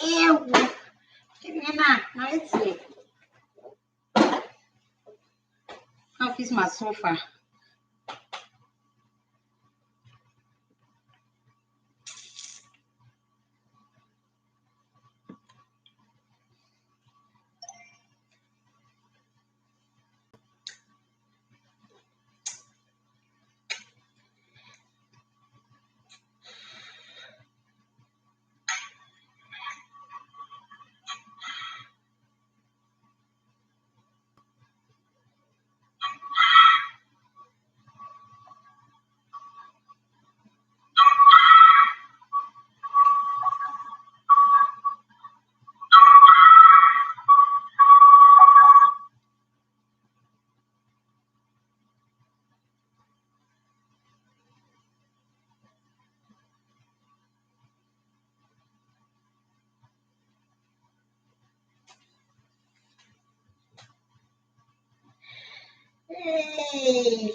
Ew. Give me that. Let's see. Office my sofa. Hey.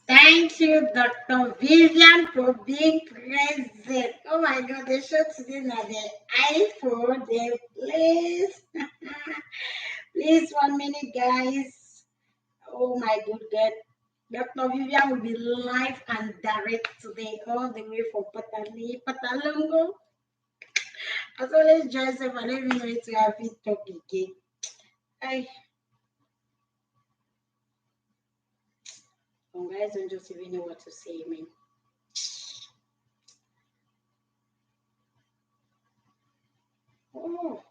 Thank you, Dr. Vivian, for being present. Oh my God, the show today now the iPhone, the please. Please, 1 minute, guys. Oh my good God. Dr. Vivian will be live and direct today, all the way from Patalongo. As always, Joseph, and let me know if you have it talk again. Some guys don't just even know what to say, man. Oh.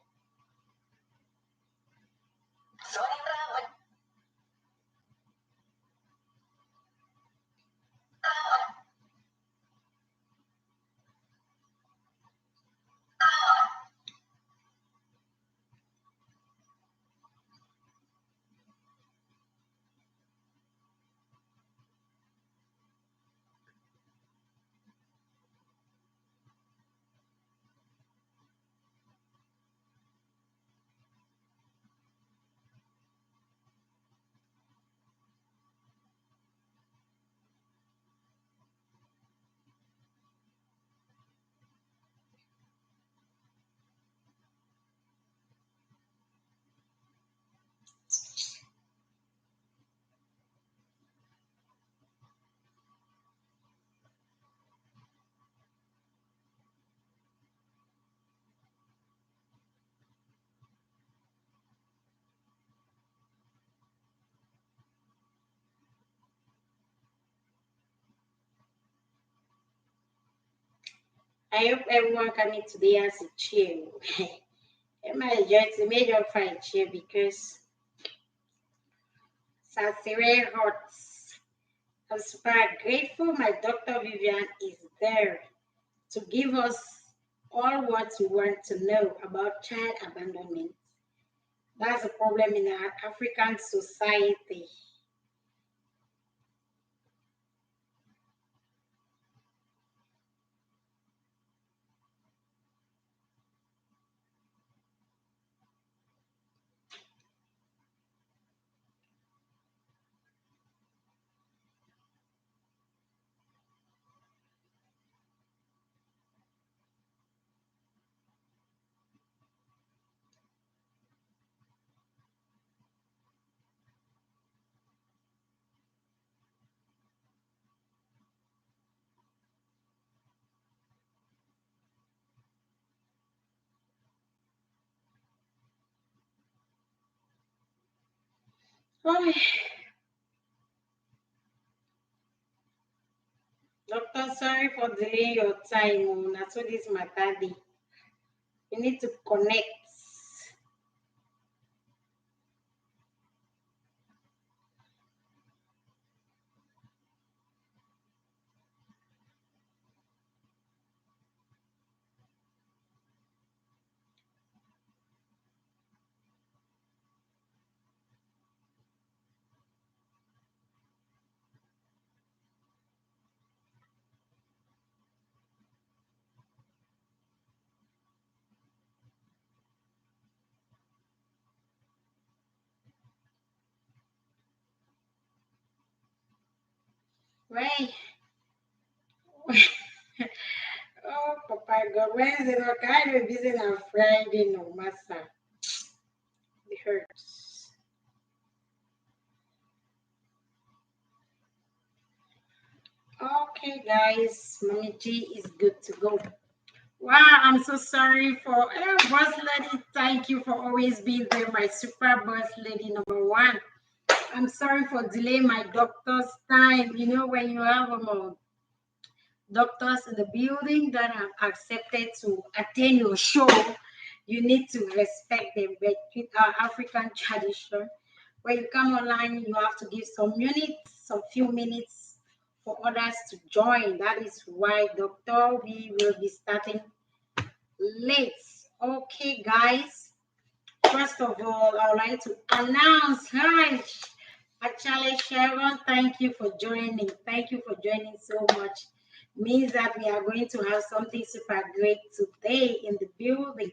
I hope everyone coming today has a chair. It might just made up for a chair because it's very hot. I'm super grateful my Dr. Vivian is there to give us all what we want to know about child abandonment. That's a problem in our African society. Oh, Dr. sorry for delaying your time. Oh, that's what this matter be. You need to connect. Right. Oh, Papa God, Wednesday, no kind of busy on Friday, no matter. It hurts. Okay, guys, Mommy G is good to go. Wow, I'm so sorry for boss lady. Thank you for always being there, my super boss lady number one. I'm sorry for delaying my doctor's time. You know, when you have doctors in the building that have accepted to attend your show, you need to respect them. But with our African tradition, when you come online, you have to give some minutes, some few minutes for others to join. That is why, Doctor, we will be starting late. Okay, guys. First of all, I would like to announce, hi, actually, Sharon, thank you for joining. Thank you for joining so much. Means that we are going to have something super great today in the building.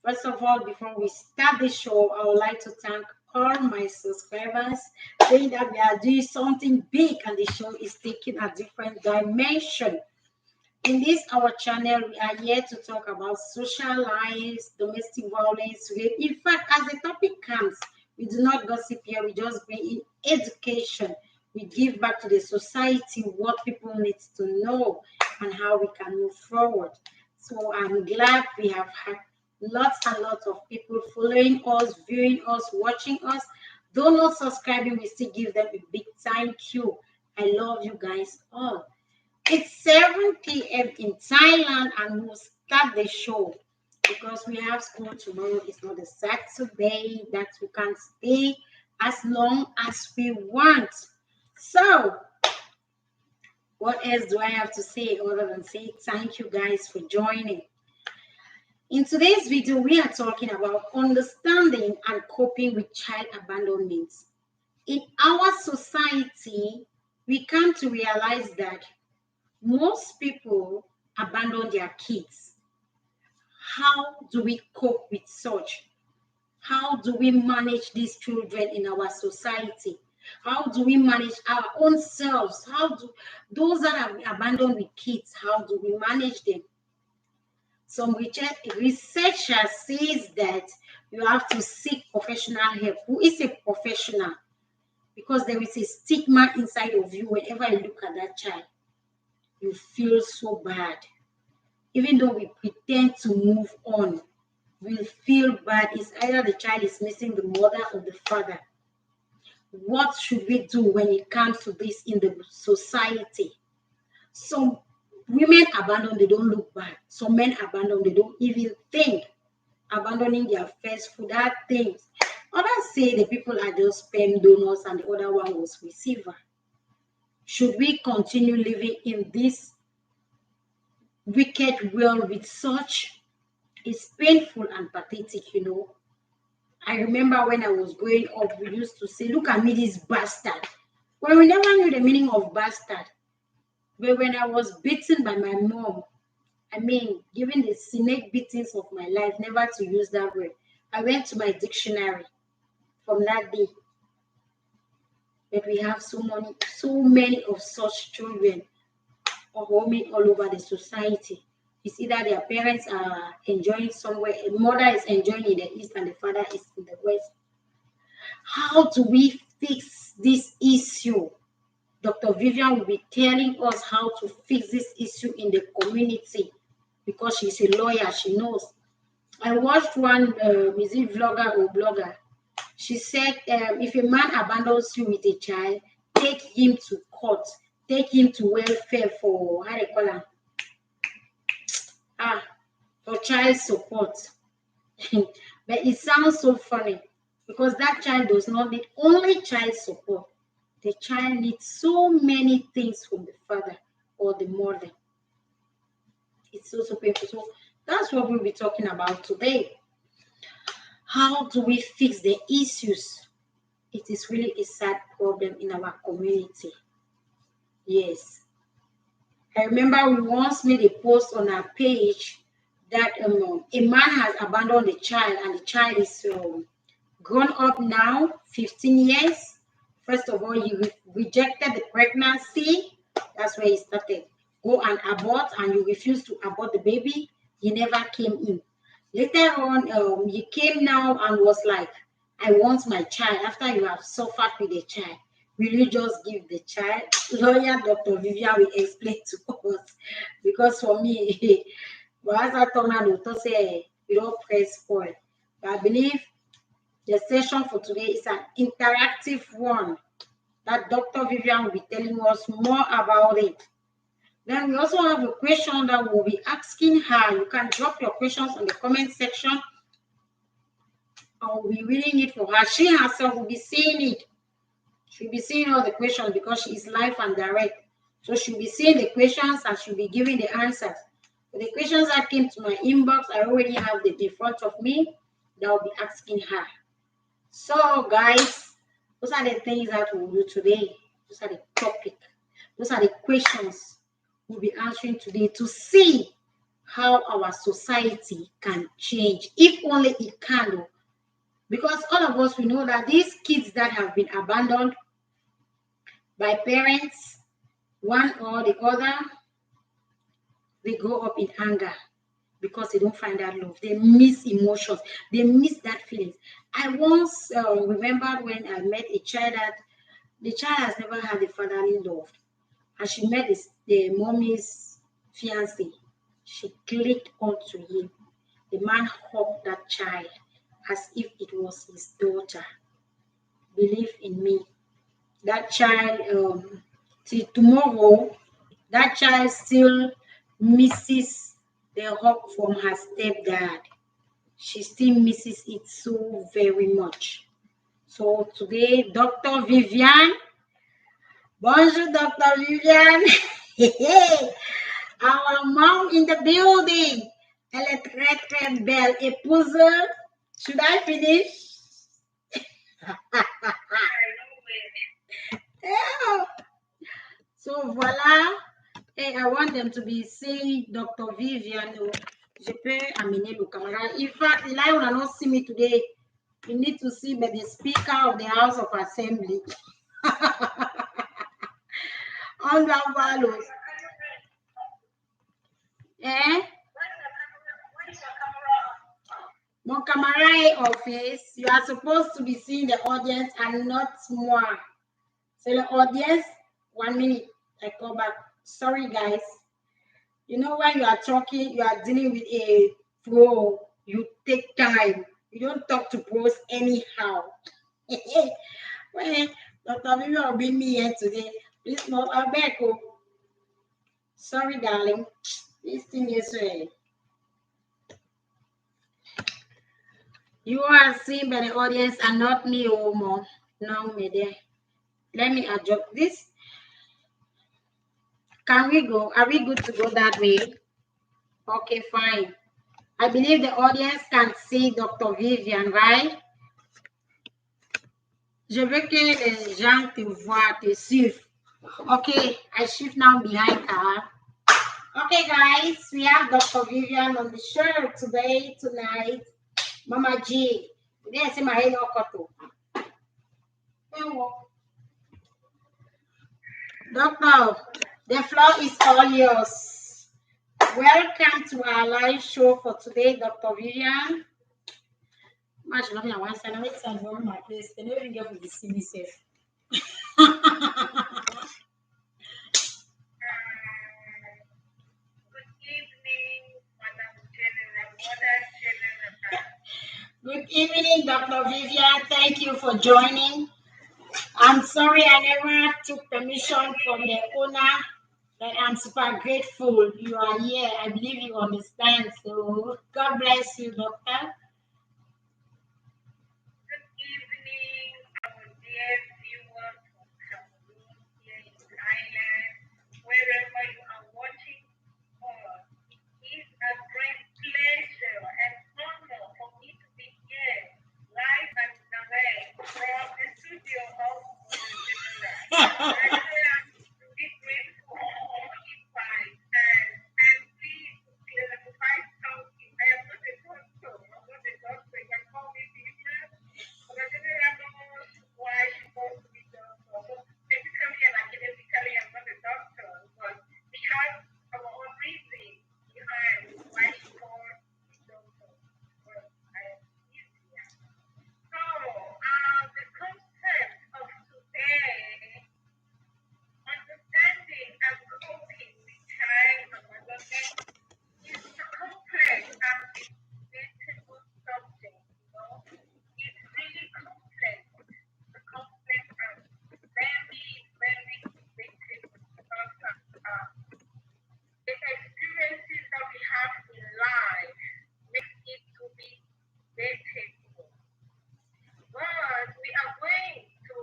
First of all, before we start the show, I would like to thank all my subscribers, saying that we are doing something big and the show is taking a different dimension. In this our channel, we are here to talk about social lives, domestic violence, rape. In fact, as the topic comes, we do not gossip here. We just bring in education. We give back to the society what people need to know and how we can move forward. So I'm glad we have had lots and lots of people following us, viewing us, watching us. Though not subscribing, we still give them a big thank you. I love you guys all. It's 7 p.m. in Thailand, and we'll start the show because we have school tomorrow. It's not a Saturday that we can stay as long as we want. So, what else do I have to say other than say thank you guys for joining? In today's video, we are talking about understanding and coping with child abandonment. In our society, we come to realize that most people abandon their kids. How do we cope with such? How do we manage these children in our society? How do we manage our own selves? How do those that are abandoned with kids, how do we manage them? Some researcher says that you have to seek professional help. Who is a professional? Because there is a stigma inside of you whenever you look at that child. You feel so bad. Even though we pretend to move on, we feel bad. It's either the child is missing the mother or the father. What should we do when it comes to this in the society? Some women abandon, they don't look back. Some men abandon, they don't even think. Abandoning their first food, that things. Others say the people are just sperm donors and the other one was receiver. Should we continue living in this wicked world with such? It's painful and pathetic, you know. I remember when I was growing up, we used to say, look at me, this bastard. Well, we never knew the meaning of bastard. But when I was beaten by my mom, I mean, given the snake beatings of my life, never to use that word, I went to my dictionary from that day. But we have so many of such children roaming all over the society. It's either their parents are enjoying somewhere, a mother is enjoying in the east and the father is in the west. How do we fix this issue? Dr. Vivian will be telling us how to fix this issue in the community because she's a lawyer, she knows. I watched one music vlogger or blogger. She said, if a man abandons you with a child, take him to court. take him to welfare for, how they call him, for child support. But it sounds so funny because that child does not need only child support. The child needs so many things from the father or the mother. It's so painful. So that's what we'll be talking about today. How do we fix the issues? It is really a sad problem in our community. Yes. I remember we once made a post on our page that a man has abandoned the child, and the child is grown up now, 15 years. First of all, he rejected the pregnancy. That's where he started. Go and abort, and you refuse to abort the baby. He never came in. Later on, he came now and was like, I want my child. After you have suffered with the child, will you just give the child? Lawyer Dr. Vivian will explain to us. Because for me, as I told her, to say, you don't press for it. But I believe the session for today is an interactive one that Dr. Vivian will be telling us more about it. Then we also have a question that we'll be asking her. You can drop your questions in the comment section. I will be reading it for her. She herself will be seeing it. She'll be seeing all the questions because she is live and direct. So she'll be seeing the questions and she'll be giving the answers. For the questions that came to my inbox, I already have them in front of me that I'll be asking her. So guys, those are the things that we'll do today. Those are the topic. Those are the questions we'll be answering today to see how our society can change, if only it can. Because all of us, we know that these kids that have been abandoned by parents, one or the other, they grow up in anger because they don't find that love. They miss emotions. They miss that feelings. I once remembered when I met a child that the child has never had a fatherly love. And she met the mommy's fiancé. She clicked onto him. The man hugged that child as if it was his daughter. Believe in me. That child, till tomorrow, that child still misses the hug from her stepdad. She still misses it so very much. So today, Dr. Vivian. Bonjour, Dr. Vivian. Our mom in the building. Elle est très, très belle. Épouse, should I finish? Yeah. So, voilà. Hey, I want them to be seeing Dr. Vivian. Je peux amener le caméra. In fact, Eli will not see me today. You need to see me, the Speaker of the House of Assembly. On the values. Eh? Mon camarade office, you are supposed to be seeing the audience and not more. So the audience, 1 minute, I come back. Sorry, guys. You know, when you are talking, you are dealing with a pro. You take time. You don't talk to pros anyhow. Well, Dr. Vivi will bring me here today. Please not Alberto. Sorry, darling. This thing is you are seen by the audience and not me, Omo. No, me there. Let me adjust this. Can we go? Are we good to go that way? Okay, fine. I believe the audience can see Dr. Vivian, right? Je veux que les gens te voient, te suivent. Okay, I shift now behind her. Okay, guys, we have Dr. Vivian on the show today, tonight. Mama G. Today, see my head Doctor, the floor is all yours. Welcome to our live show for today, Dr. Vivian. Much love you. Once and next time, my place. They never get with the silly safe. Good evening, Dr. Vivian. Thank you for joining. I'm sorry I never took permission from the owner, but I'm super grateful you are here. I believe you understand. So God bless you, doctor. Good evening, our dear viewers from Cameroon, here in Thailand, wherever you are watching us. It is a great pleasure and honor for me to be here, live and direct from the studio of General. I'm really grateful for the invite, and I'm pleased to clarify something. I am not a doctor. I'm not a doctor. You can call me Vivian. But I didn't know why she wants to be doctor. So basically and academically, I'm not a doctor, but we have our own reason behind why she wants to be doctor. But I am easier. So, the concept of today, understanding and coping with child abandonment, is a complex and debatable subject, It's really complex. The complex and very, very debatable because the experiences that we have in life makes it to be debatable. But we are going to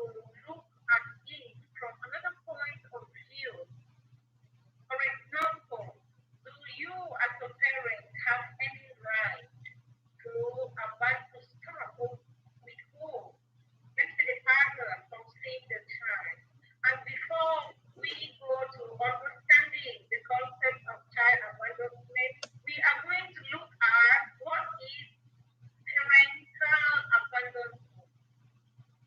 look at it from another point of view. For example, do you as a parent have any right to abandon start with who? Let's say the father from seeing the child. And before we go to understanding the concept of child abandonment, we are going to look at what is parental abandonment,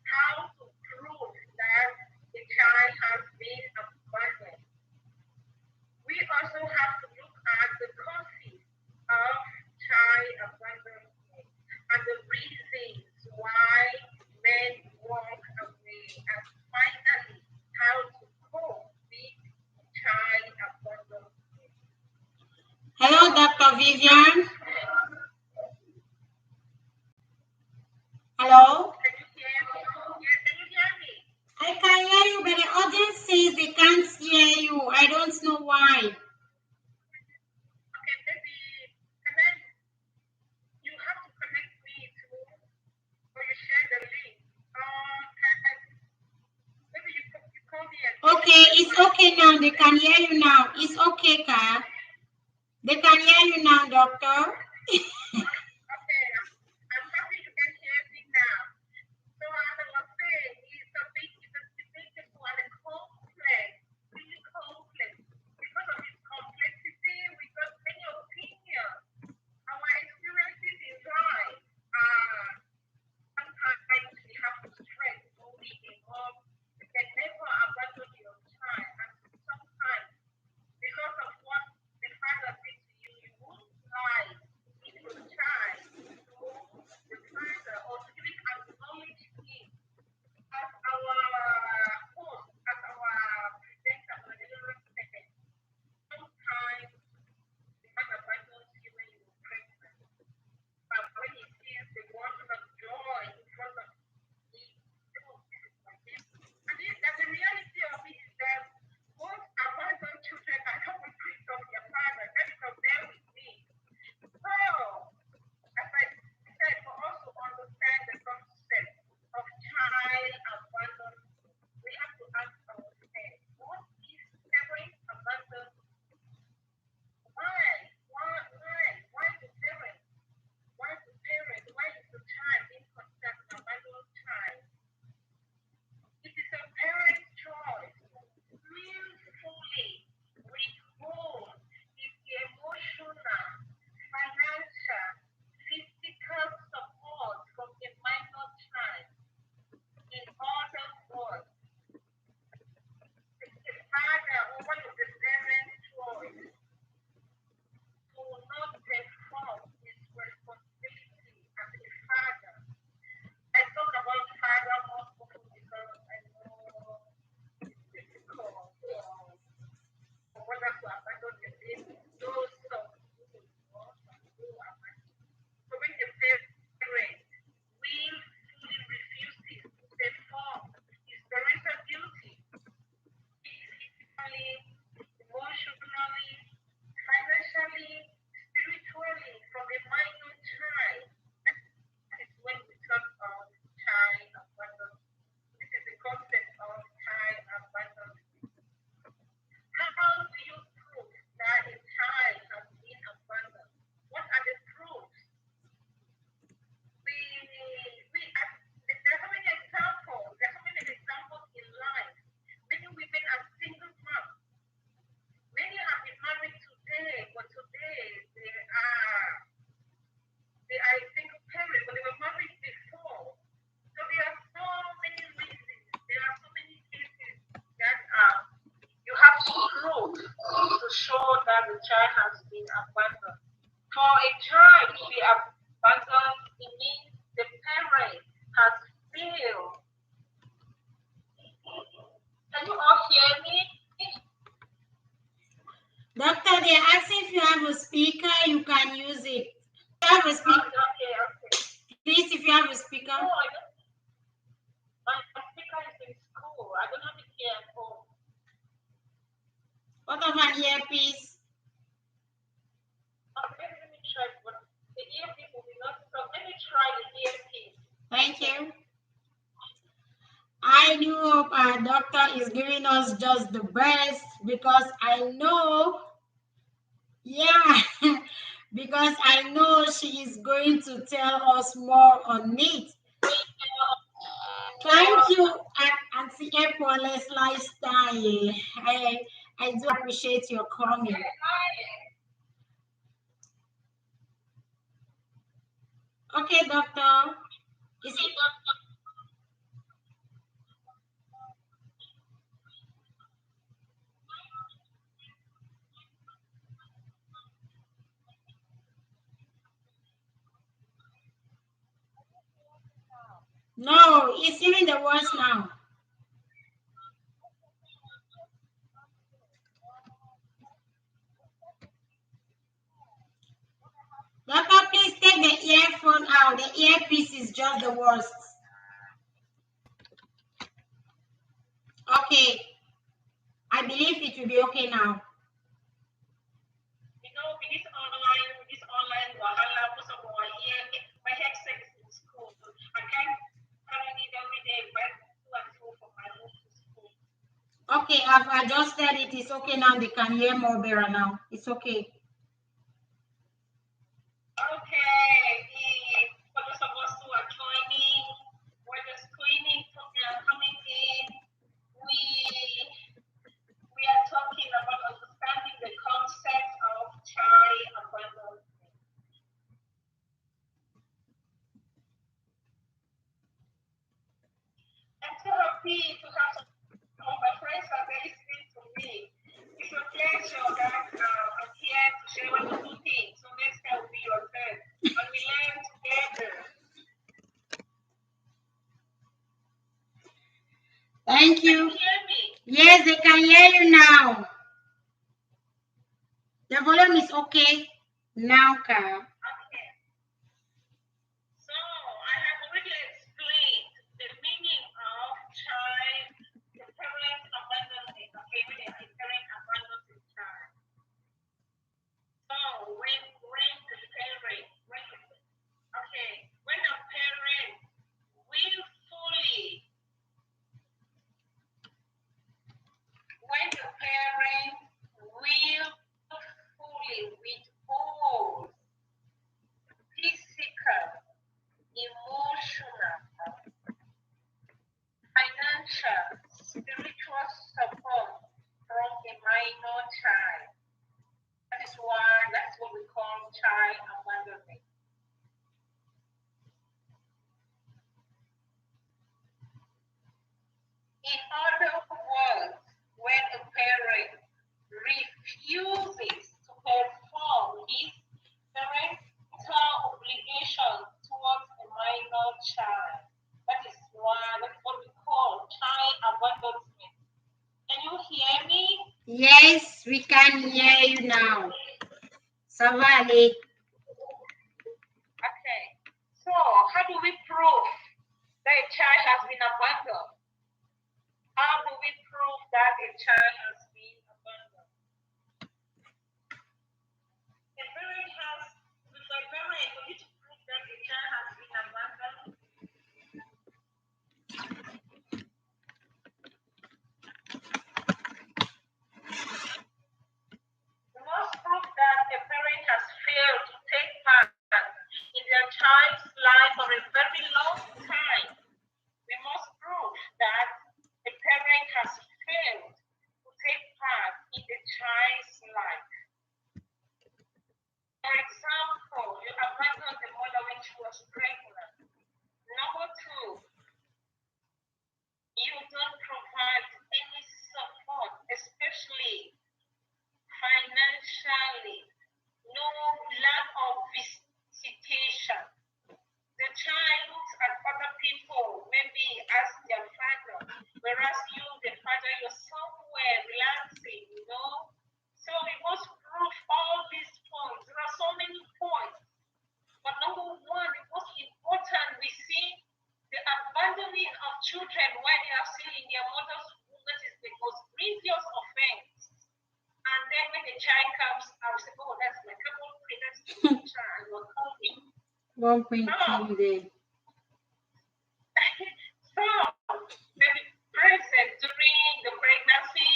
how to prove that the child has been abandoned. We also have to look at the causes of child abandonment and the reasons why men walk away, and finally, how to cope with child abandonment. Hello, Dr. Vivian. Hello? Can you hear me? Yes, can you hear me? I can hear you, but the audience says they can't hear you. I don't know why. Okay, maybe you have to connect me to, or you share the link. Maybe you call me and Okay, it's okay now. They can hear you now. It's okay, Ka. They can hear you now, doctor. okay, I'm happy you can hear me now. So as I was saying, it's a debatable and a complex, really complex. Because of its complexity, we got many opinions. Our experiences in life sometimes we have to stress only a mom. You can never abandon your child, and sometimes because of what the father did to you, you won't lie into that the child has been abandoned. For a child to be abandoned, it means the parent has failed. Can you all hear me? Doctor, they're asking if you have a speaker, you can use it. If you have a speaker. Okay. Please, if you have a speaker. No, I don't. My speaker is in school. I don't have it here at home. What of an earpiece? Okay, let me try. But the earpiece will be not so. Let me try the earpiece. Thank you. I do hope our doctor is giving us just the best, because I know, because I know she is going to tell us more on it. Thank you, Auntie Epole's lifestyle. I do appreciate your comment. Okay, doctor. Is it No, it's even the worst now. Doctor, please take the earphone out. The earpiece is just the worst. Okay. I believe it will be okay now. You know, this online wahala, most of our my headset is in school. I can't carry it every day, but to and fro from my home to school. Okay, I've adjusted it. It's okay now. They can hear more better now. It's okay. Okay, for those of us who are joining, we're just coming in. We are talking about understanding the concept of child abandonment. I'm so happy to have all my friends are listening to me. It's a pleasure that I'm here to share one or two things. So next time will be your turn. And we learn together. Thank you. Can you hear me? Yes, they can hear you now. The volume is okay now, Ka. Okay. So I have already explained the meaning of child, the parent abandonment. Okay, when a parent abandons a child. So when a parent willfully, withholds physical, emotional, financial, spiritual support from a minor child. That's what we call child abandonment. In other words, when a parent refuses to perform his parental obligation towards a minor child, that's what we call child abandonment. Can you hear me? Yes, we can hear you now. Savali. Okay. So, how do we prove that a child has been abandoned? How do we prove that a child has been abandoned? A parent, for you to prove that a child has been abandoned, we must prove that a parent has failed to take part in their child's life for a very long time. We must prove that a parent has failed to take part in the child's life. For example, you abandoned the mother when she was pregnant. Number two, you don't provide any support, especially financial One point So, day. so maybe present during the pregnancy,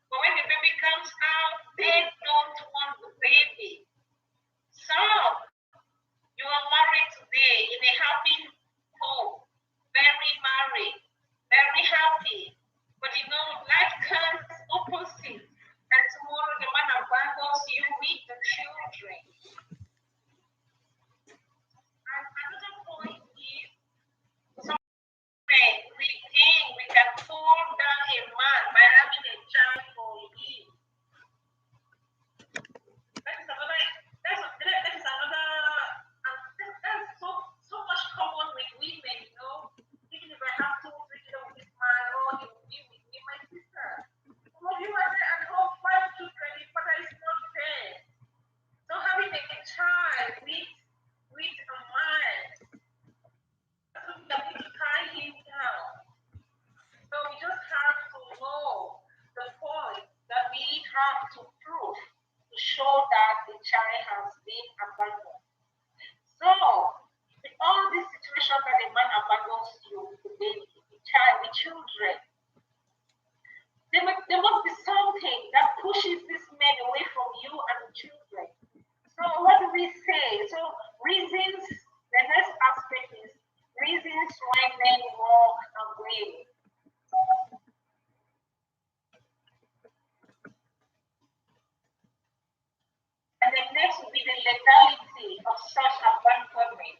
but when the baby comes out, they don't want the baby. So you are married today in a happy home, very married, very happy. But you know, life turns opposite, and tomorrow the man abandons you with the children. And another point is we think we can pull down a man by having a child for him. That's so much common with women, you know. Even if I have to break it up with this man, or he will be with me, my sister. Some of you are there at home, 5 children, his father is not there. So having a child with a man, that's something that need to tie him down. So we just have to know the point that we have to prove to show that the child has been abandoned. So, in all these situations that a man abandons you, the baby, the child, the children, there must be something that pushes this man away from you and the children. So, what do we say? So, reasons, the next aspect is reasons why men walk away. And the next will be the legality of such abandonment.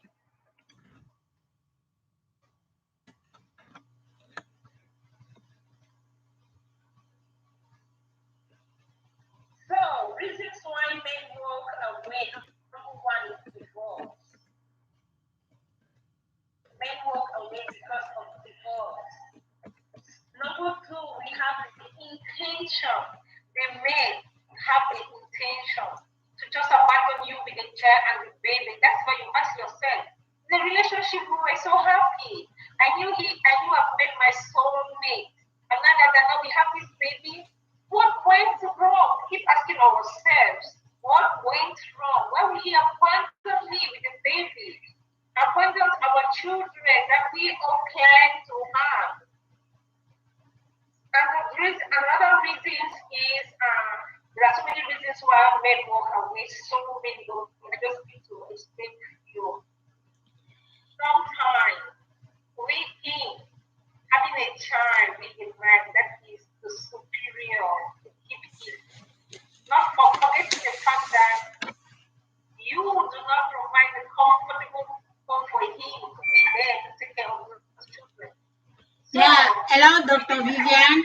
So, reasons why men walk away. Number one is divorce. Men walk away because of divorce. Number two, we have the intention. The men have the intention to just abandon you with the child and the baby. That's why you ask yourself, the relationship we were so happy. I knew I've met my soulmate. And now we have this baby. What went wrong? Keep asking ourselves, what went wrong? Why would he abandon me with the baby? Abandon our children that we all plan to have. And another reason is there are so many reasons why men walk away. So many. I just need to explain to you. Sometimes we think having a child with a man that is the superior, the gift, not forgetting the fact that you do not provide the comfortable home for him to be there to take care of his children. So, Yeah, hello, Dr. Vivian.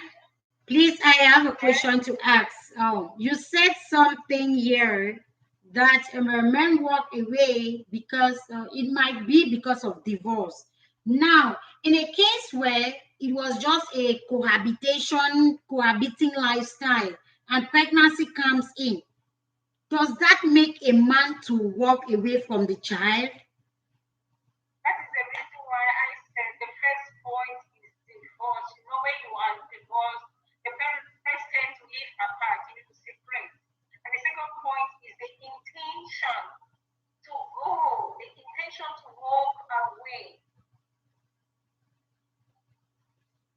Please, I have a question to ask. Oh, you said something here that men walk away because it might be because of divorce. Now, in a case where it was just a cohabiting lifestyle, and pregnancy comes in, does that make a man to walk away from the child? that is the reason why I said the first point is divorce. You know, when you are divorced, the parents tend to live apart, you need to separate. And the second point is the intention to go, the intention to walk away.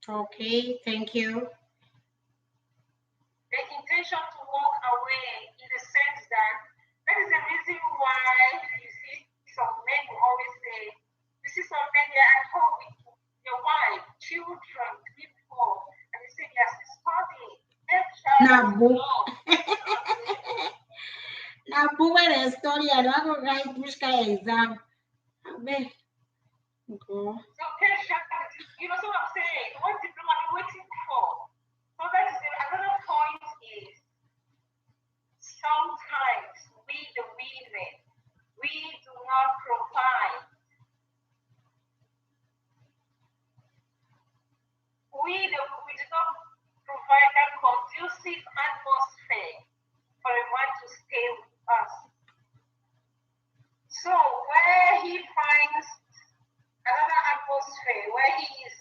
Okay, thank you. The intention to walk away in the sense that is the reason why you see some men will always say, you see some men they are at home with your wife, children, people, and they say they are still studying. Nabu. Nabu, when I study, I don't go write which kind of exam. Amen. Go. So you know what I'm saying? What diploma are you waiting for? So that is another point is sometimes we the women we do not provide. We do not provide that conducive atmosphere for a man to stay with us. So where he finds another atmosphere where he is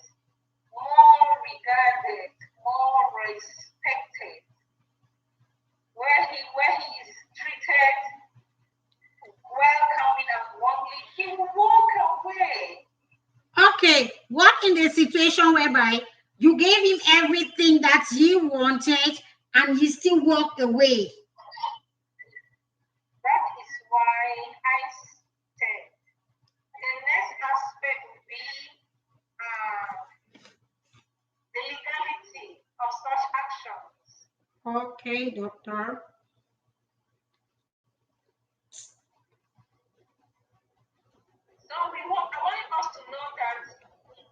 more regarded, more respected, where he is treated welcoming and warmly, Okay, what in the situation whereby you gave him everything that he wanted and he still walked away? That is why I said the next aspect would be the legality of such actions. Okay, doctor. So I wanted us to know that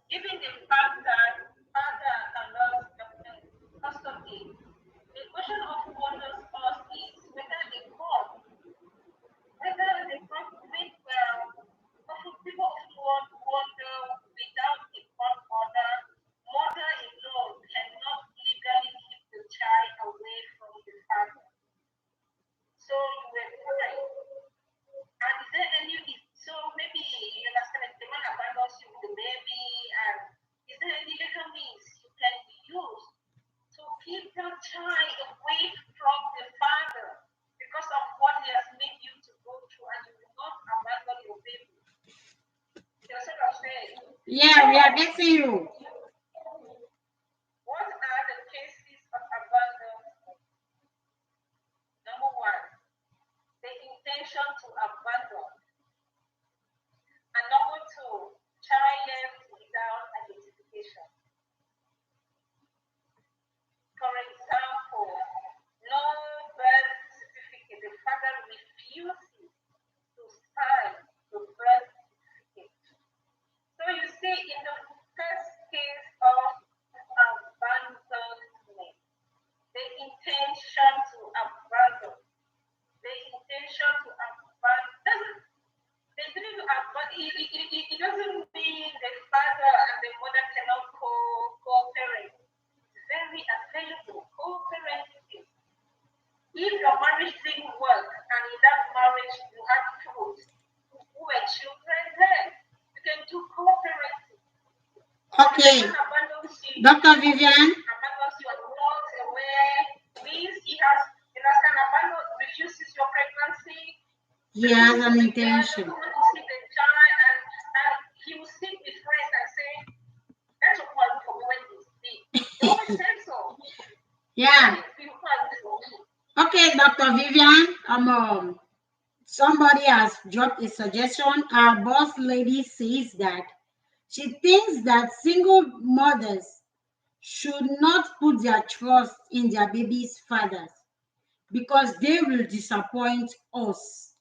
given the fact that father allows custody, the question of wonders us is whether they come, with people often wonder without a court order, mother alone cannot legally keep the child away from the father. So you were fine. And is there any, so maybe you understand if the man abandons you with the baby, and is there any legal means you can use to keep the child away from the father because of what he has made you to go through, and you will not abandon your baby? You know what I'm saying? Yeah, we are getting you. What are the cases of abandonment? Number one, the intention to abandon. And number two, child left without identification. For example, no birth certificate. The father refuses to sign the birth certificate. So you see, in the first case of abandonment, the intention to abandon, it doesn't mean the father and the mother cannot co-parent. It's very available, co-parenting. If your marriage didn't work and in that marriage you had kids who were children, then you can do co-parenting. Okay, Dr. Vivian. Abandons you and walks away, means he has, you understand, refuses your pregnancy. He has an intention. He wants to see the child, and he will sit with friends and say, that's what I do for me when he's big. He always says so. Yeah. Okay, Dr. Vivian. Somebody has dropped a suggestion. Our boss lady says that she thinks that single mothers should not put their trust in their baby's fathers because they will disappoint us.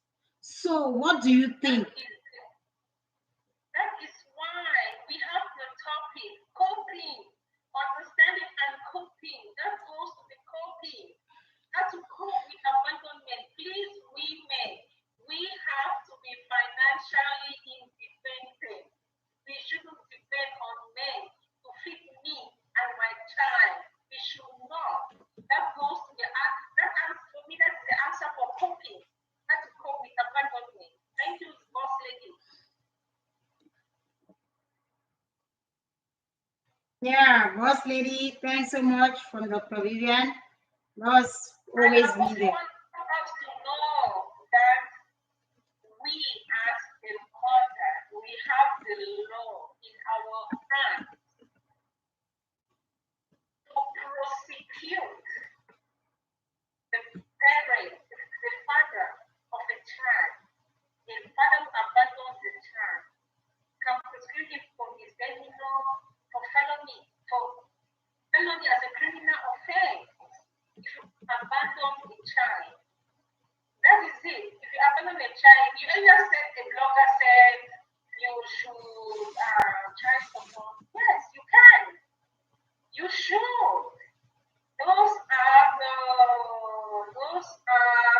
So, what do you think? That is why we have the topic coping, understanding and coping. That goes to the coping. How to cope with abandonment. Please, women, we have to be financially independent. We shouldn't depend on men to feed me and my child. We should not. That goes to the for me, that's the answer for coping. How to cope with abandonment. Thank you, boss lady. Yeah, boss lady, thanks so much from Dr. Vivian. Boss always be there. I want us to know that we as a mother, we have the law in our hands to prosecute the parent, the father of a child, a father who abandons the child, can prosecute him for his for felony as a criminal offense. If you abandon a child, that is it. If you abandon a child, you earlier said a blogger said you should try support. Yes, you can. You should. Those are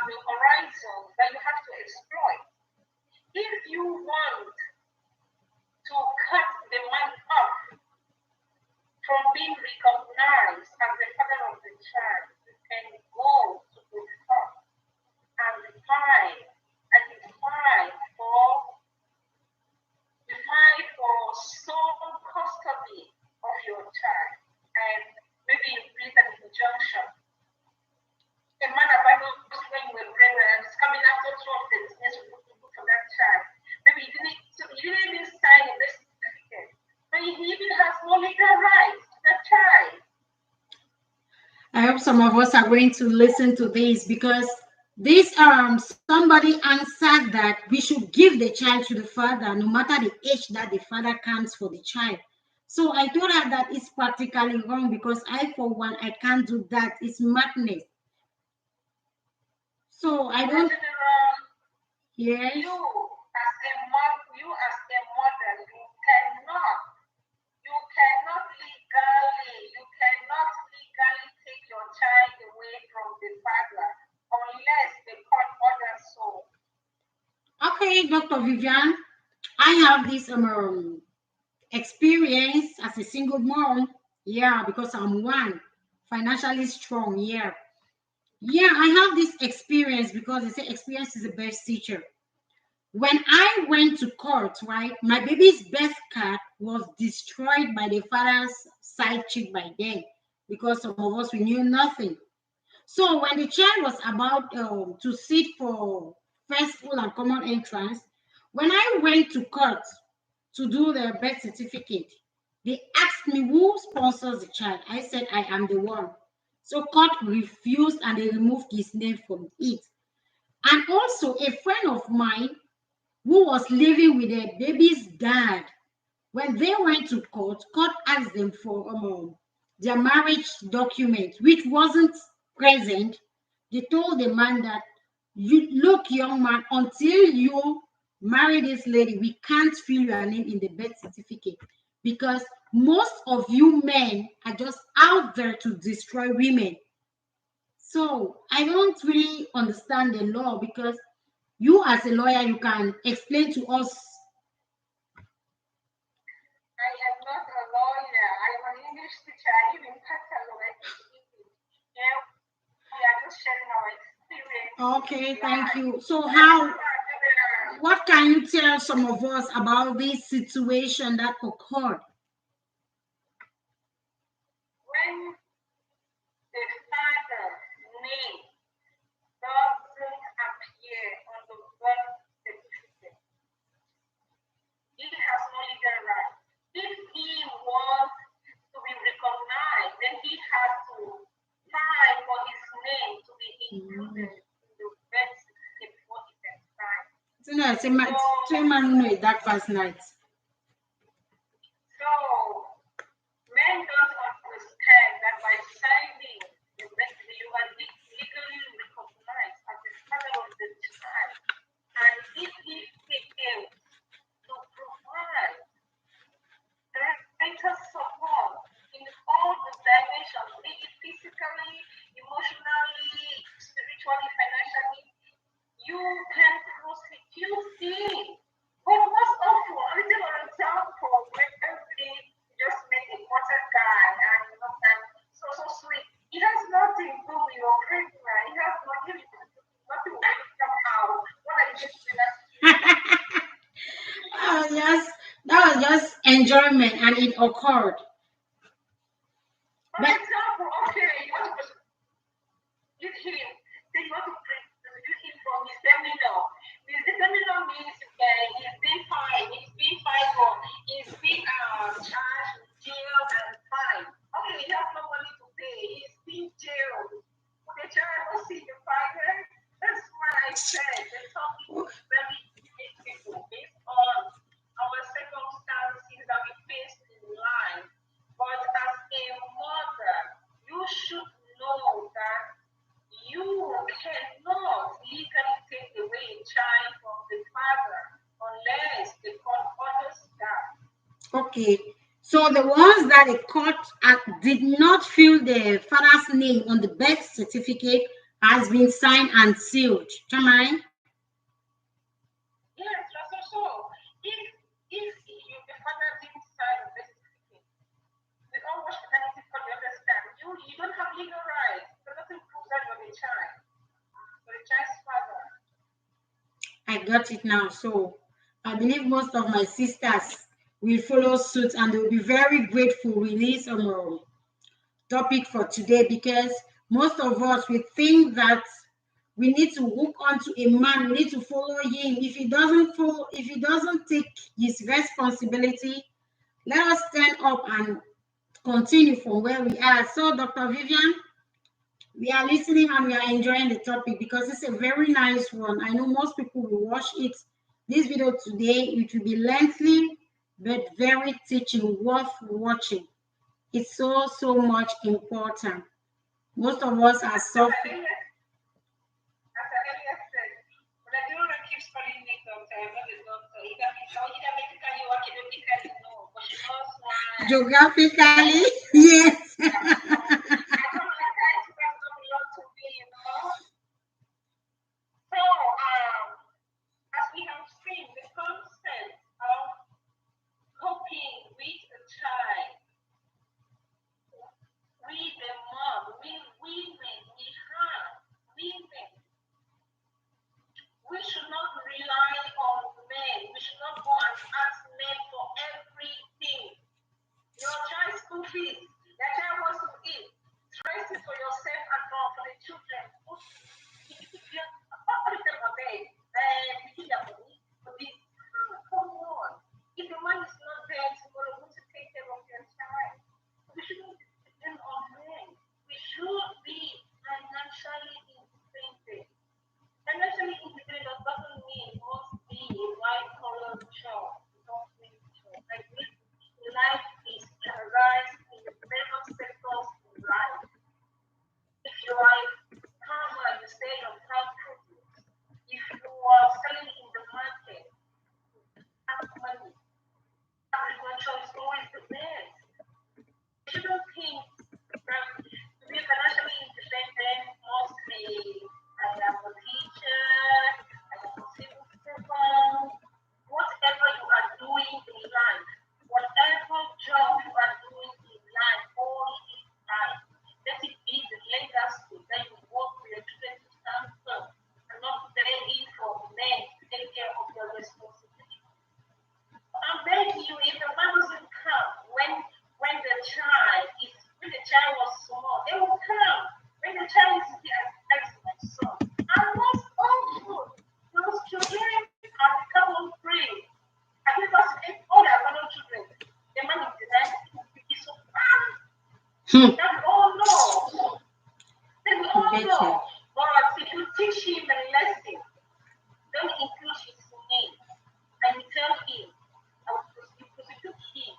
the horizons that you have to exploit. If you want to cut the man off from being recognized as the father of the child, you can go to the court and fight for sole custody of your child, and maybe you place an injunction. A man abandons when you were pregnant and is coming after 12 days for that child. Maybe you didn't even sign a birth certificate. legal rights to the child. I hope some of us are going to listen to this because this somebody answered that we should give the child to the father no matter the age that the father comes for the child. So I told her that it's practically wrong because I for one I can't do that. It's madness. So I don't. Yes. You as a mom, you as a mother, you cannot legally take your child away from the father unless the court orders so. Okay, Dr. Vivian, I have this experience as a single mom. Yeah, because I'm one financially strong. Yeah. Yeah, I have this experience because they say experience is the best teacher. When I went to court, right, my baby's birth card was destroyed by the father's side chick by then because some of us we knew nothing. So when the child was about to sit for first school and common entrance, when I went to court to do the birth certificate, they asked me who sponsors the child. I said I am the one. So court refused and they removed his name from it. And also a friend of mine who was living with their baby's dad, when they went to court asked them for their marriage document, which wasn't present. They told the man that, you look, young man, until you marry this lady, we can't fill your name in the birth certificate because most of you men are just out there to destroy women. So I don't really understand the law because you as a lawyer, you can explain to us. I am not a lawyer. I am an English teacher. I live in Catalonia. Yeah, we are just sharing our experience. Okay, thank you. So what can you tell some of us about this situation that occurred? When the father's name doesn't appear on the birth certificate, he has no legal right. If he wants to be recognized, then he has to file for his name to be included in the birth certificate before he can sign. That first night. So men don't understand that by signing the message, you are legally recognized as the father of the child. And if he fails to provide greater support in all the dimensions, be it physically, emotionally, spiritually, financially, you can prosecute him. But most often, I'll give an example where they just make a water guy and so sweet. It has nothing to do with your partner. It has nothing to do with somehow. What are you doing? Oh yes, that was just enjoyment and it occurred. For example, okay, you want to give him, then you want to prosecute him from his seminar. His seminar means he's being fined, he's being charged with jail and fine. Okay, he has no money to pay, he's being jailed. But the child will see the father. That's why I said there's something very critical based on our circumstances that we face in life. But as a mother, you should know that you cannot legally take away a child from the father unless the court orders that. Okay. So the ones that the court did not fill the father's name on the birth certificate has been signed and sealed. Am I? Yes, that's so. If the father didn't sign the birth certificate, we all watch paternity court, you understand. You don't have legal rights. There's nothing proves that you're the child. You're the child's father. I got it now. So I believe most of my sisters will follow suit and they will be very grateful with this topic for today because most of us we think that we need to hook onto a man, we need to follow him. If he doesn't follow, if he doesn't take his responsibility, let us stand up and continue from where we are. So, Dr. Vivian, we are listening and we are enjoying the topic because it's a very nice one. I know most people will watch it. This video today, it will be lengthy, but very teaching, worth watching. It's so much important. Most of us are suffering. As I earlier said, but I don't know keeps calling me doctor. I'm not a doctor. Either medically or academically, no. But she knows why. Geographically, yes. I don't like that. It doesn't belong to me, you know. So, as we have seen, the concept of coping with a child, we the mom, we women, we should not rely on men. We should not go and ask men for everything. Your child's school fees, your child wants to eat. Dress it for yourself and for the children. Come on. If the man is not there tomorrow, who's to take care of your child? We shouldn't depend on men. We should be financially independent. Financially independent doesn't mean it must be a white-collar job. Life is characterized in the various sectors of life. If you are a farmer, you sell your farm produce. If you are selling in the market, have money. Agriculture is always the best. You shouldn't think that to be financially independent must be I am a teacher, I am a civil servant, whatever you are doing in life, whatever job you are doing in life, all in life, let it be the legacy that you work with your children to stand firm and not begging for men to take care of your responsibility. I'm begging you, if the man doesn't come when the child was small, they will come. When the child is here, as my son. And most awful, those children are becoming free. I think that's all the abandoned children. The man is denied to so bad. That we all know. That we all know. But if you teach him a lesson, don't include his name, and you tell him, you prosecute him,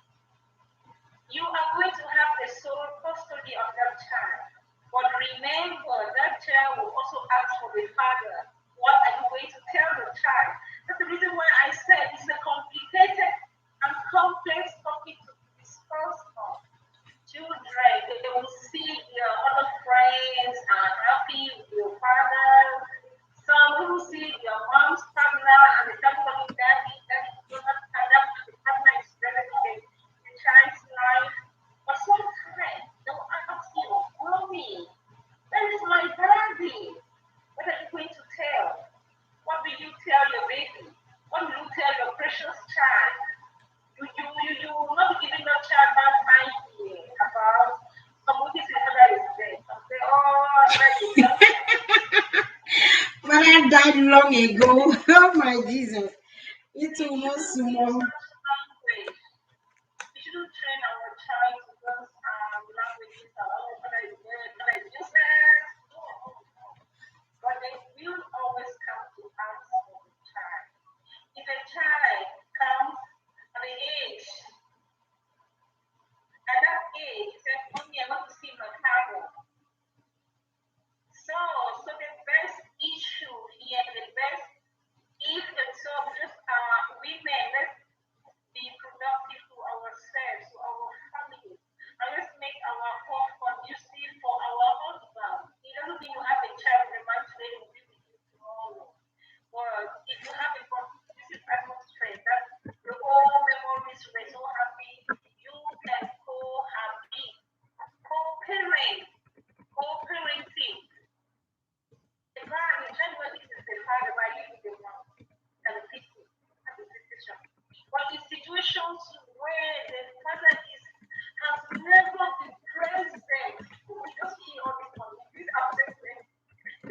you are going to have the sole custody of that child. But remember, that child will also ask for the father. What are you going to tell the child? That's the reason why I said it's a complicated and complex topic to discuss on. Children, they will see their other friends are happy with your father. Some will see their mom's partner and they start calling daddy, you don't have that the partner is relevant in the child's life. But sometimes they will ask you, mommy, where is my daddy? What are you going to tell? What will you tell your baby? What will you tell your precious child? You will not be giving your child that idea about somebody's father is dead. And say, oh, that is But I died long ago. Oh my Jesus. It's almost small. language. We shouldn't train our child to use languages that are father is dead, father is useless. No. But they will always come to ask for the child. If a child comes at the age, at that age, he says, mommy, I want to see my father. So the best issue here, the best, if and so just women, let's be productive to ourselves, to our family, and let's make our home conducive for our husband. It doesn't mean you have a child with a man today who will be with you tomorrow. But if you have a conducive atmosphere, that the whole memories were so happy, you can co-happy, co-parenting. The man, the child is the father, but you is the mom, and the people, and the decision. But in situations where the father has never been present, we just hear all this from this absent.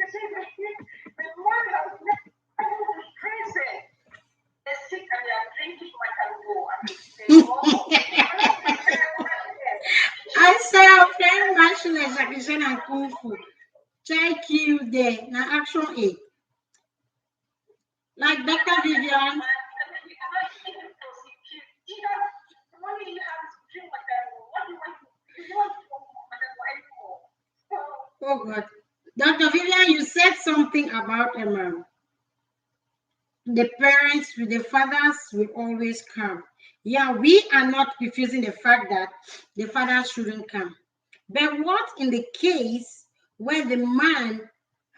The man has never been present. They sit and they are drinking Matango and they say, oh, and kung fu. Child kill there. Now action 8. Like Dr. Vivian. Oh God. Dr. Vivian, you said something about the parents with the fathers will always come. Yeah, we are not refusing the fact that the fathers shouldn't come. But what in the case where the man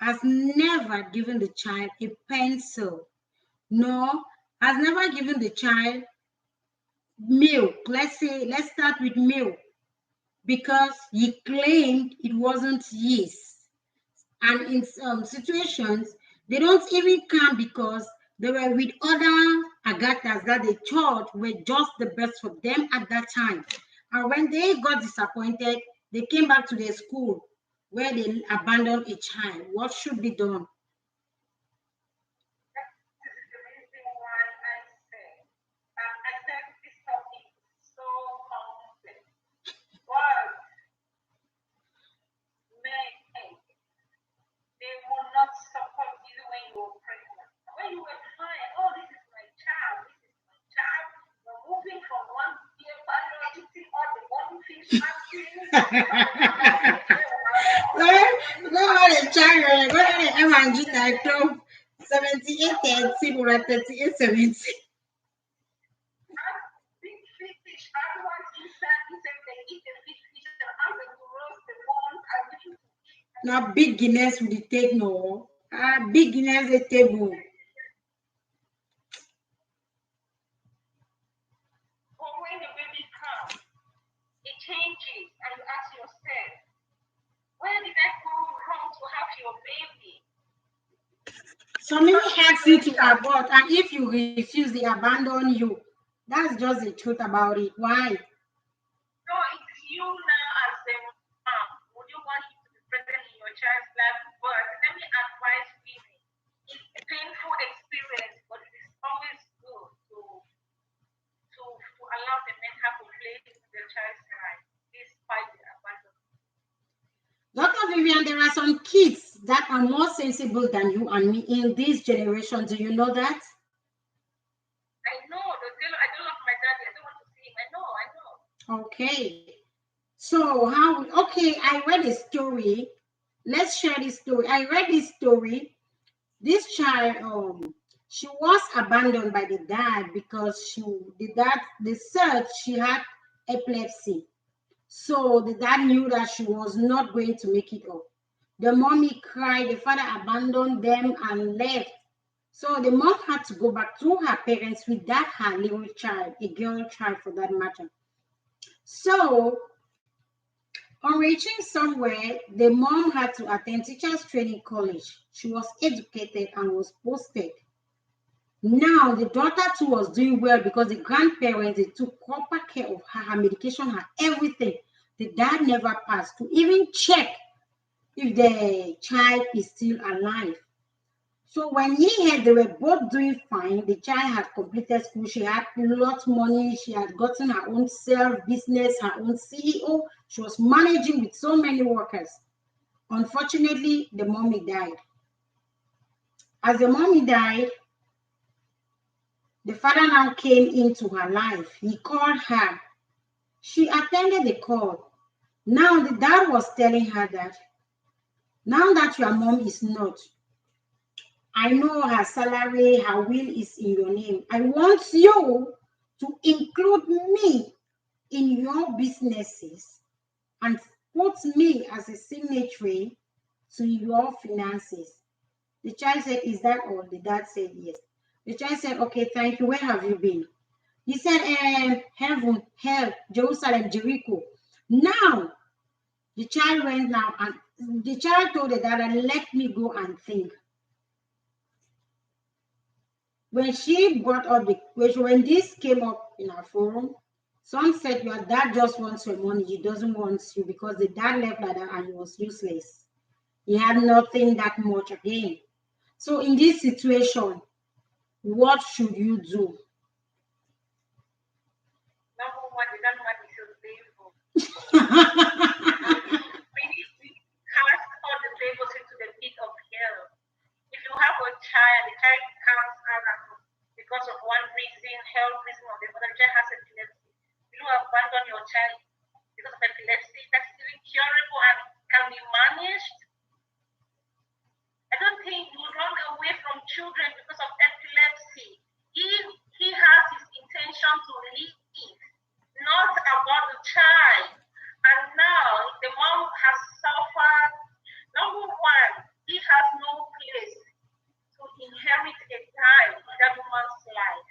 has never given the child a pencil, nor has never given the child milk? Let's start with milk, because he claimed it wasn't his. And in some situations, they don't even come because they were with other agatas that they thought were just the best for them at that time. And when they got disappointed, they came back to their school where they abandoned a child. What should be done? Go on the child, go on the M&G title 7830 or 3870. Now big Guinness will take no. Big Guinness a table. But when the baby comes, it changes, and you ask yourself, where did I go wrong to have your baby? So many ask you to abort, and if you refuse, they abandon you. That's just the truth about it. Why? No, it's you now as the mom. Would you want him to be present in your child's life? But let me advise women. It's a painful experience, but it is always good to allow the men have a place in their child's life, despite the abandonment. Dr. Vivian, there are some kids that are more sensible than you and me in this generation. Do you know that? I know. I don't love my daddy. I don't want to see him. I know. Okay. So okay, I read a the Let's share this story. I read this story. This child, she was abandoned by the dad because they said she had epilepsy. So the dad knew that she was not going to make it up. The mommy cried, the father abandoned them and left. So the mom had to go back to her parents without her little child, a girl child for that matter. So on reaching somewhere, the mom had to attend teachers training college. She was educated and was posted. Now the daughter too was doing well because the grandparents, they took proper care of her medication, her everything. The dad never passed to even check if the child is still alive. So when he heard they were both doing fine, the child had completed school, she had a lot of money, she had gotten her own self business, her own CEO, she was managing with so many workers. Unfortunately, the mommy died. As the mommy died, the father now came into her life. He called her. She attended the call. Now the dad was telling her that now that your mom is not, I know her salary, her will is in your name. I want you to include me in your businesses and put me as a signatory to your finances. The child said, is that all? The dad said, yes. The child said, okay, thank you. Where have you been? He said, heaven, hell, Jerusalem, Jericho. Now, the child went now and the child told the dad, let me go and think. When she brought up the question, when this came up in our forum, some said your dad just wants your money. He doesn't want you because the dad left like that and he was useless. He had nothing that much again. So in this situation, what should you do? Number one, the grandma is unbelievable. mother, the child has epilepsy. Will you abandon your child because of epilepsy? That's even curable and can be managed. I don't think you run away from children because of epilepsy. If he has his intention to leave, not about the child. And now the mom has suffered. Number one, he has no place to inherit a child in that woman's life.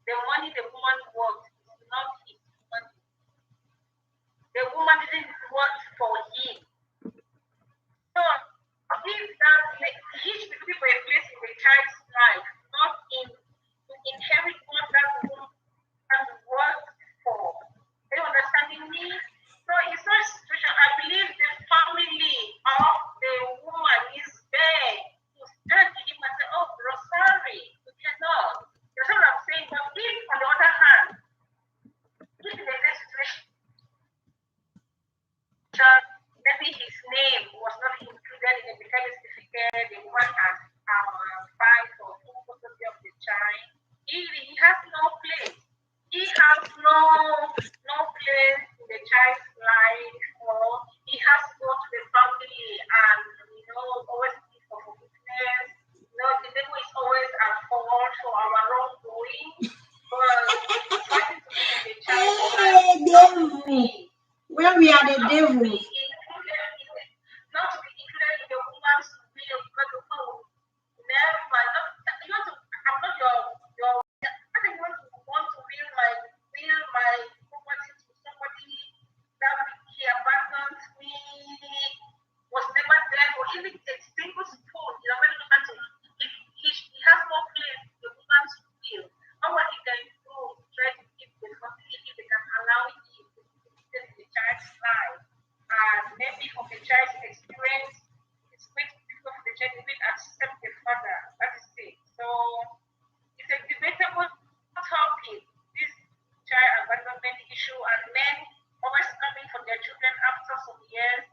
The money the woman worked is not his money. The woman didn't work for him. So if that, like, he should be looking for a place in the child's life, not in to inherit what that woman has worked for. Are you understanding me? So in such situation, I believe the family of the woman is there to stand to him and say, oh, Rosarie, you cannot. That's what I'm saying. But if, on the other hand, if in this situation, maybe his name was not included in the maternity certificate, the woman has filed for full custody of the child, he has no place. He has no place in the child's life, or he has to go to the family and, always seek for forgiveness. The devil is always at fault for our wrongdoing, but trying to be in the child's life. Where we are the devil. Not to be included in the woman's will, because the woman will never, I'm not your, I think want to will my property to somebody that he abandoned me, was never there for even a single spoon. When you look at it, he has no place in the woman's will. How what he can do is try to keep the responsibility if they can allow him to in the child's life. And maybe from the child's experience, it's going to be difficult for the child to even accept the father. That is it. So it's a debatable topic, this child abandonment issue, and men always coming for their children after some years.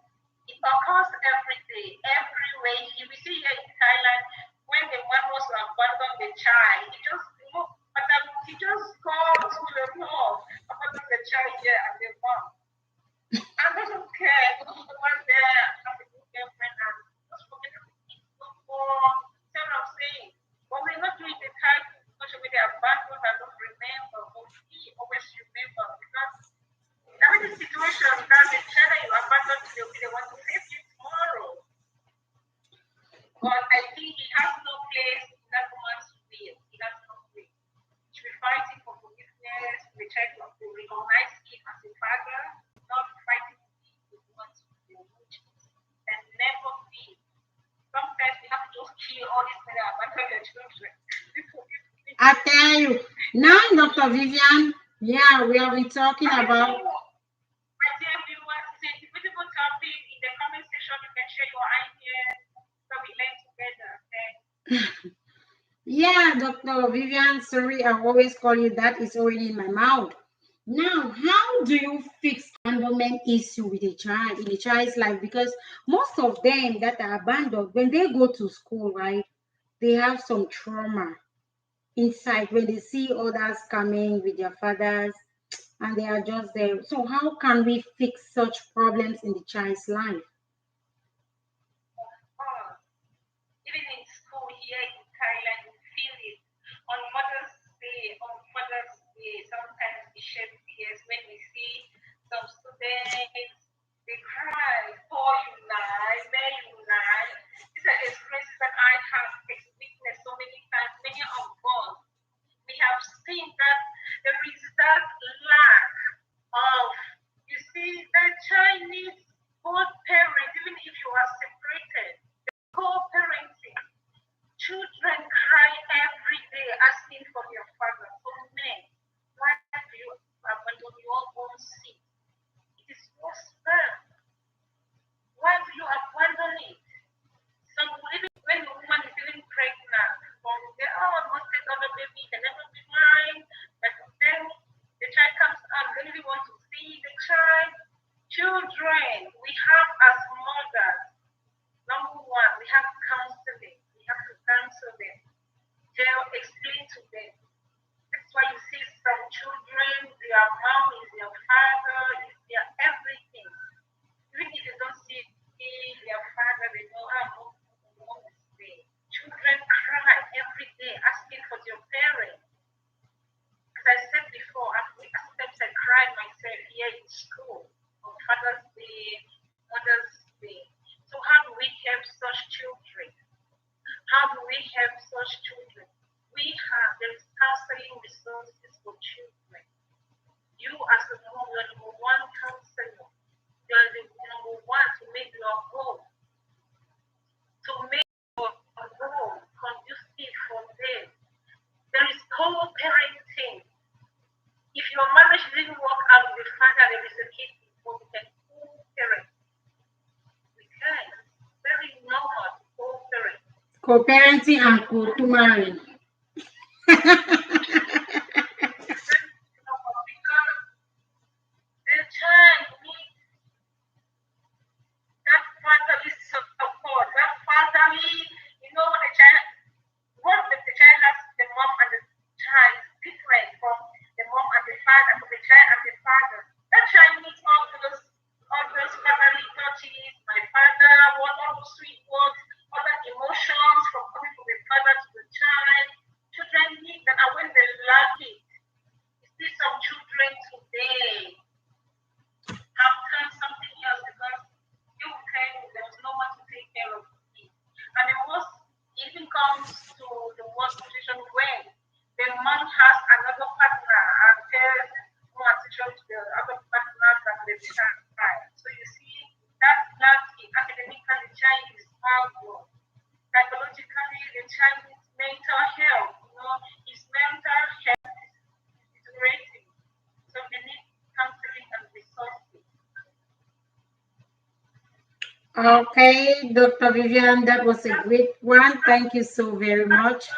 It occurs every day, everywhere. We see here in Thailand, when the man was to abandon the child, he just called to the mom, abandon the child here and the mom. And doesn't care, the one there has a good girlfriend and just forget everything. Instead of saying, but we're not doing the type of social media abandoned and don't remember, but we always remember, because every situation that the child that you abandoned today, they want to save you tomorrow. But I think he has no place in that woman's will. He has no place. He should be fighting for forgiveness. We try to recognize him as a father, not fighting with woman's will, which can never be. Sometimes we have to just kill all these men and abandon their children. I tell you. Now, Dr. Vivian, yeah, we have been talking about. My dear viewers, it's a debatable topic. In the comment section, you can share your ideas so we learn together. Okay? Yeah, Dr. Vivian, sorry, I always call you that. It's already in my mouth. Now, how do you fix abandonment issue with a child in a child's life? Because most of them that are abandoned, when they go to school, right, they have some trauma inside when they see others coming with their fathers and they are just there. So how can we fix such problems in the child's life? Even in school here in Thailand, we feel it. On Mother's Day, sometimes we shed tears when we see some students, they cry, oh, may unite. These are experiences that I have witnessed so many times, many of us. We have seen that there is that lack of, you see, that child needs both parents, even if you are separated. Co-parenting. Children cry every day asking for their father. So men, why do you abandon your own seed? It is your sperm. Why do you abandon it? Some even when the woman is even pregnant, they must take other baby, can never be mine. But then the child comes out, they really want to see the child. Children, we have as mothers. Number one, we have counseling. We have to counsel them. Explain to them. That's why you see some children cry myself here in school on Father's Day, Mother's Day. So how do we help such children? How do we help such children? There is counseling resources for children. You as a mom, you're number one counselor. You're the number one to make your home, to make your home conducive for them. There is co-parenting. If your marriage didn't work out with the father, there is a kid before we can co-parent. We can. It's very normal to co-parent. Co-parenting and co-marrying. Because the child needs that fatherly support, that fatherly, what the child has, the mom and the child is different from the mom and the father, from the child and the father. That child needs all those fatherly touches, my father, all those sweet words, all that emotions from coming from the father to the child. Children need that, and when they lack it, you see some children today have turned something else because you came, there was no one to take care of it. And the most even comes to the worst situation when the man has another partner and tells more attention to the other partner than the child. So you see that academically the child is outward. Psychologically the child needs mental health. His mental health is deteriorating. So they need counseling and resources. Okay, Dr. Vivian, that was a great one. Thank you so very much.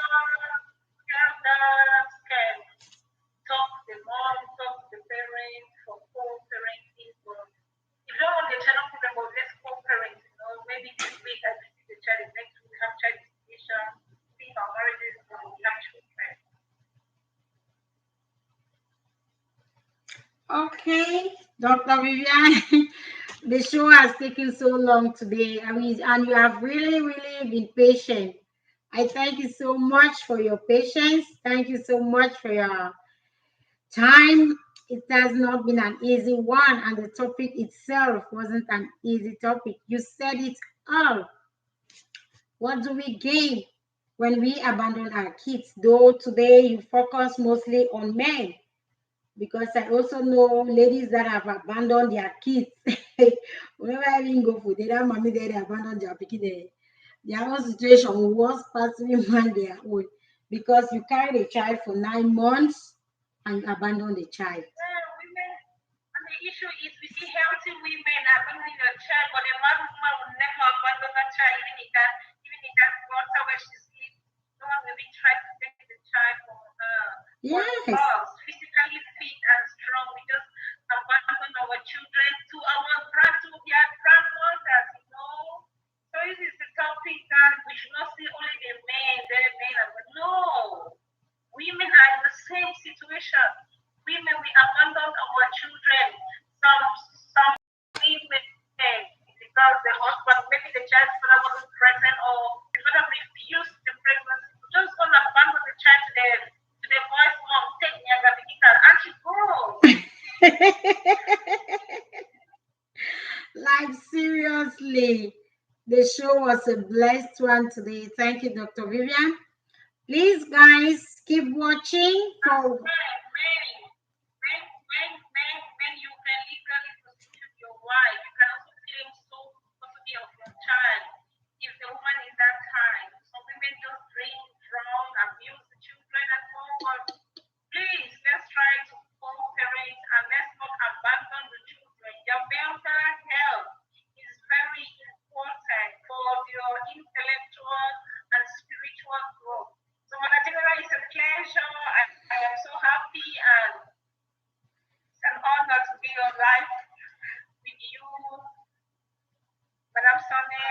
Talk to the mom, talk to the parents for co-parenting. If you don't want the child to remember, let's co-parent. Maybe this week I visit the child, next week we have child education, see how marriages go, we have children. Okay, Dr. Vivian, the show has taken so long today. I mean, and you have really, really been patient. I thank you so much for your patience. Thank you so much for your time. It has not been an easy one, and the topic itself wasn't an easy topic. You said it all. What do we gain when we abandon our kids? Though today you focus mostly on men, because I also know ladies that have abandoned their kids. Whenever I even go for that mommy, they abandon their pikin. Their own situation was passing man their own, because you carry the child for 9 months and you abandon the child. Women, and the issue is we see healthy women abandoning their child, but a man woman will never abandon that child, even in that water where she sleeps. No one will be trying to take the child from her. Yes. Us, physically fit and strong, we just abandon our children to their grandmothers. So this is the topic that we should not see only the men, but no. Women are in the same situation. Women, we abandon our children. Some women, because the husband, maybe the child's father wasn't present, or the father refused the pregnancy. Just gonna abandon the child to the boy's mom, take me and and she goes. Like, seriously, the show was a blessed one today. Thank you, Dr. Vivian. Please, guys, keep watching for. When you can legally prostitute your wife, you can also claim sole custody of your child if the woman is that kind. Some women just drink, drunk, abuse the children at home. But please, let's try to co-parent and let's not abandon the children. Your mental health is very important for your intellectual and spiritual growth. So, Mother General, it's a pleasure. I am so happy and it's an honor to be alive with you, Madam Sonne,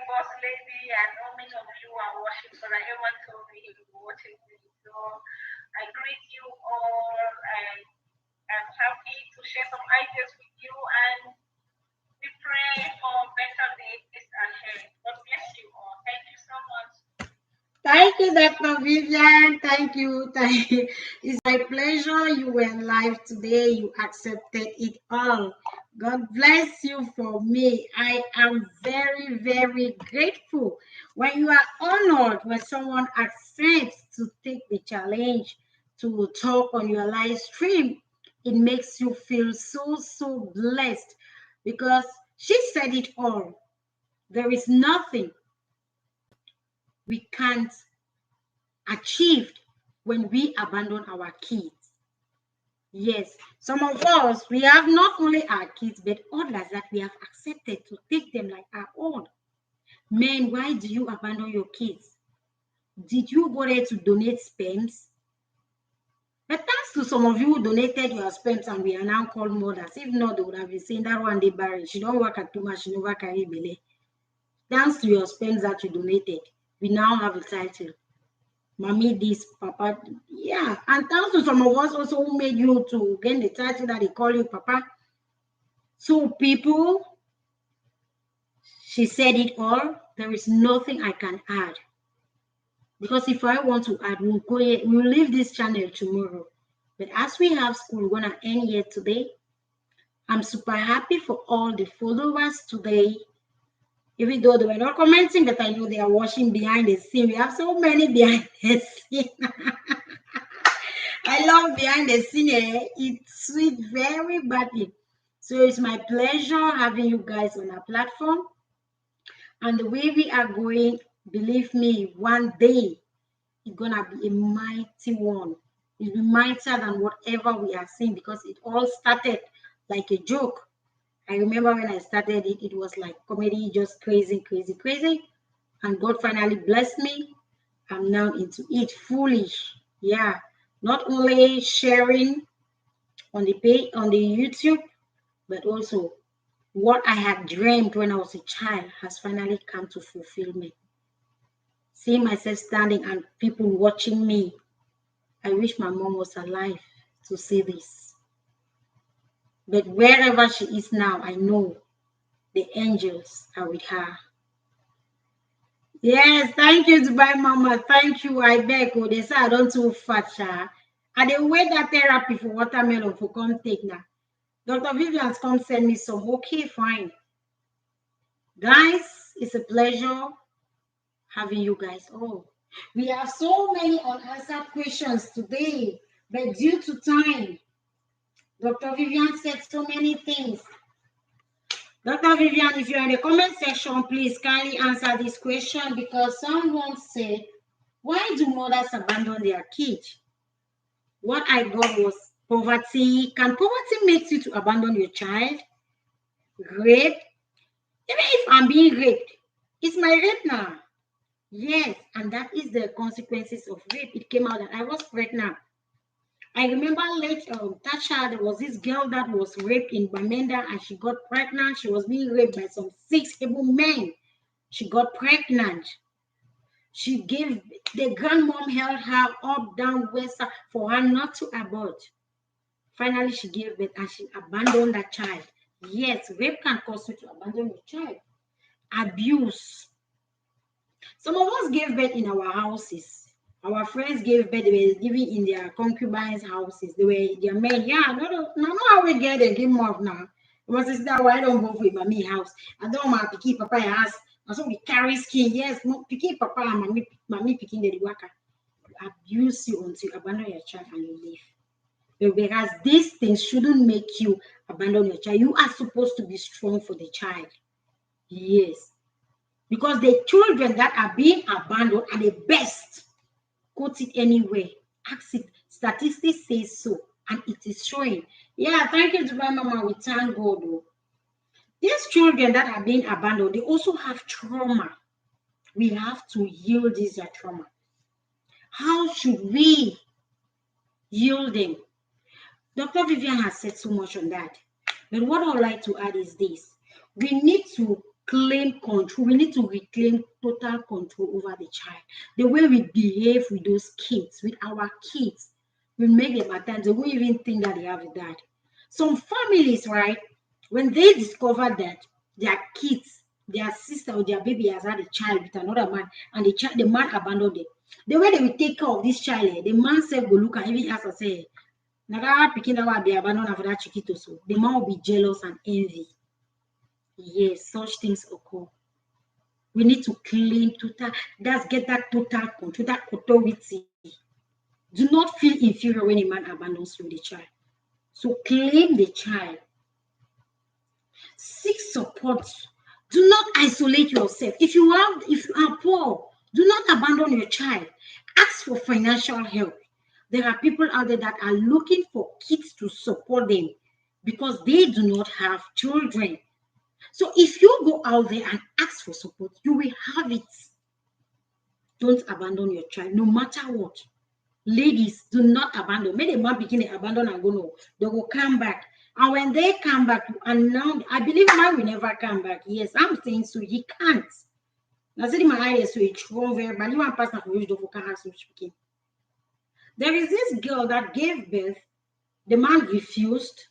Boss Lady, and how many of you are watching, but everyone told me he was watching me. So I greet you all and I'm happy to share some ideas with you, and we pray for better days ahead. God bless you all. Thank you so much. Thank you, Dr. Vivian. Thank you. Thank you. It's my pleasure you were live today. You accepted it all. God bless you for me. I am very, very grateful when you are honored, when someone accepts to take the challenge to talk on your live stream. It makes you feel so, so blessed because she said it all. There is nothing we can't achieved when we abandon our kids. Yes, some of us, we have not only our kids, but others that we have accepted to take them like our own. Men, why do you abandon your kids? Did you go there to donate sperms? But thanks to some of you who donated your sperms and we are now called mothers. If not, they would have been saying that one day barren. She don't work at too much, she never carry belly. Thanks to your sperms that you donated, we now have a title. Mommy this, Papa. Yeah. And thanks to some of us also who made you to gain the title that they call you Papa. So people, she said it all. There is nothing I can add. Because if I want to add, we'll leave this channel tomorrow. But as we have school, we're gonna end here today. I'm super happy for all the followers today. Even though they were not commenting, but I know they are watching behind the scene. We have so many behind the scene. I love behind the scene. It's sweet very badly. So it's my pleasure having you guys on our platform. And the way we are going, believe me, one day it's gonna be a mighty one. It'll be mightier than whatever we are seeing because it all started like a joke. I remember when I started it, it was like comedy, just crazy, crazy, crazy. And God finally blessed me. I'm now into it foolish. Yeah. Not only sharing on the page on the YouTube, but also what I had dreamed when I was a child has finally come to fulfillment. Seeing myself standing and people watching me. I wish my mom was alive to see this. But wherever she is now, I know the angels are with her. Yes, thank you, Dubai Mama. Thank you. I beg. Oh, they say I don't too fat. And they wait that therapy for watermelon for come take now. Dr. Vivian's come send me some. Okay, fine. Guys, it's a pleasure having you guys all. We have so many unanswered questions today, but due to time, Dr. Vivian said so many things. Dr. Vivian, if you're in the comment section, please kindly answer this question because someone said, why do mothers abandon their kids? What I got was poverty. Can poverty make you to abandon your child? Rape? Even if I'm being raped, it's my rape now. Yes, and that is the consequences of rape. It came out that I was pregnant. I remember late Tasha, there was this girl that was raped in Bamenda and she got pregnant. She was being raped by some 6 able men. She got pregnant. She gave, the grandmom held her up, down, west for her not to abort. Finally, she gave birth and she abandoned that child. Yes, rape can cause you to abandon your child. Abuse. Some of us gave birth in our houses. Our friends gave birth, they were giving in their concubines' houses. They were their men. Yeah, no, how we get them give more now. It was that why I don't go for mommy house. I don't want to keep papa house. And so we carry skin. Yes, picky papa and mommy picking the worker. Abuse you until you abandon your child and you leave. Whereas these things shouldn't make you abandon your child. You are supposed to be strong for the child. Yes. Because the children that are being abandoned are the best. Quote it anywhere. Ask it. Statistics say so. And it is showing. Yeah, thank you, Dubai Mama. We thank God. Though. These children that are being abandoned, they also have trauma. We have to heal this trauma. How should we heal them? Dr. Vivian has said so much on that. But what I would like to add is this. We need to claim control. We need to reclaim total control over the child. The way we behave with those kids, with our kids, we make them at times, they won't even think that they have a dad. Some families, right, when they discover that their kids, their sister or their baby has had a child with another man, and the man abandoned them, The way they will take care of this child, the man self go look and even ask us, say, Naga picking that be abandoned after that chiquito. So the man will be jealous and envy. Yes, such things occur. We need to claim total, that's get that total control, that authority. Do not feel inferior when a man abandons you, the child. So claim the child. Seek support. Do not isolate yourself. If you are poor, do not abandon your child. Ask for financial help. There are people out there that are looking for kids to support them because they do not have children. So if you go out there and ask for support, you will have it. Don't abandon your child, no matter what. Ladies, do not abandon. May the man begin to abandon and go no. They will come back. And when they come back, and now I believe man will never come back. Yes, I'm saying so. He can't. Now, see my eyes so it's wrong very bad. You want person for which don't can have some speaking. There is this girl that gave birth. The man refused